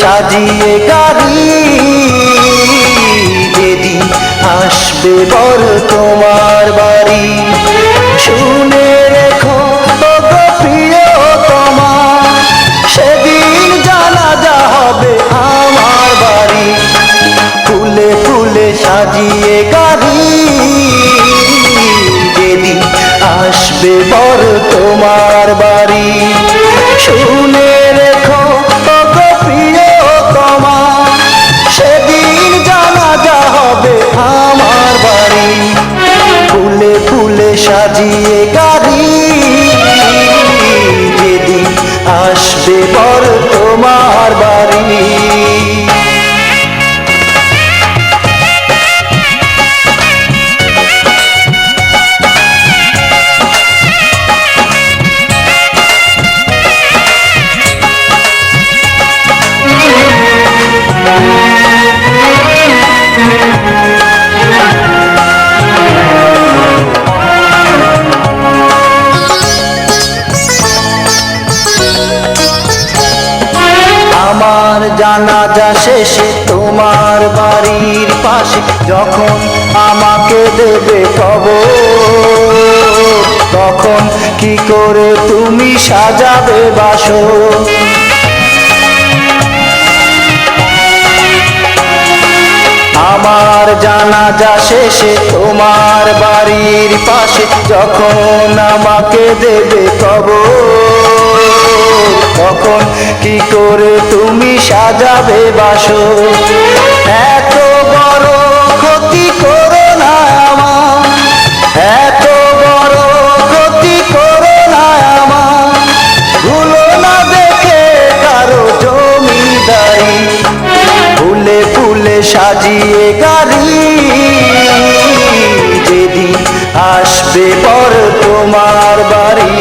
সাজিয়ে গাড়ি, যেদিন আসবে বর তোমার বাড়ি। শুনে রেখো ওগো প্রিয়তমা, সেদিন জানাজা হবে আমার বাড়ি। ফুলে ফুলে সাজিয়ে গাড়ি, যেদিন আসবে বর তোমার বাড়ি। শুনে রেখো ওগো প্রিয়তমা, সেদিন জানাজা হবে আমার বাড়ি। ফুলে ফুলে সাজিয়ে গাড়ি, যেদিন আসবে বর তোমার বাড়ি। আমার জানাজা শেষে তোমার বাড়ির পাশে যখন আমাকে দেবে কবর, তখন কি করে তুমি সাজাবে বাসর। আমার জানাজা শেষে তোমার বাড়ির পাশে যখন আমাকে দেবে কবর, তখন কি করে তুমি সাজাবে বাসর। এত বড় ক্ষতি করো না আমার, এত বড় ক্ষতি করো না আমার, ভুলো না দেখে কারো জমিদারি। ফুলে ফুলে সাজিয়ে গাড়ি, যেদিন আসবে বর তোমার বাড়ি।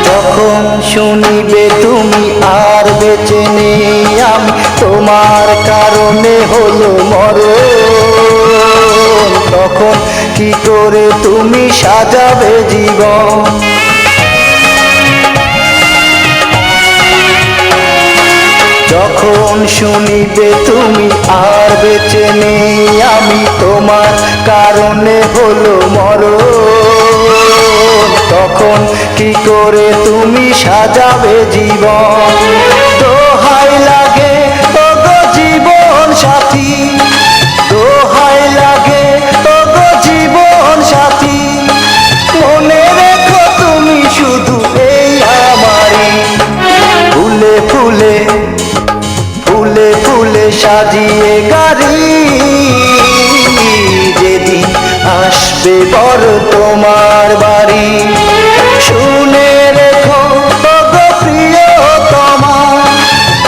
যখন শুনিবে তুমি আর বেঁচে নেই আমি, তোমার কারণে হলো মরণ, তখন কি করে তুমি সাজাবে জীবন। যখন শুনিবে তুমি আর বেঁচে নেই আমি, তোমার কারণে হলো মরণ, তখন কি করে তুমি সাজাবে জীবন। দোহাই লাগে ওগো জীবন সাথী, দোহাই লাগে ওগো জীবন সাথী, মনে রেখো তুমি শুধু এই আমারই। ফুলে ফুলে ফুলে ফুলে সাজিয়ে গাড়ি, যেদিন আসবে বর তোমার বাড়ি। শুনে রেখো ওগো প্রিয়তমা,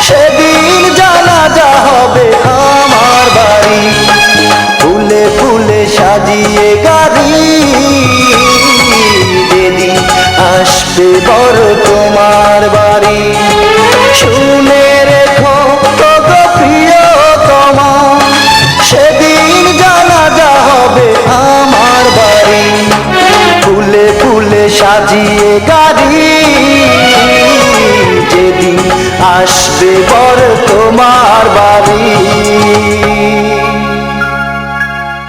সেদিন জানাজা হবে আমার বাড়ি। ফুলে ফুলে সাজিয়ে গাড়ি, যেদিন আসবে বর তোমার বাড়ি। শুনে রেখো ওগো প্রিয়তমা, সেদিন জানাজা হবে আমার বাড়ি। ফুলে ফুলে সাজিয়ে গাড়ি, যেদিন আসবে বর তোমার বাড়ি।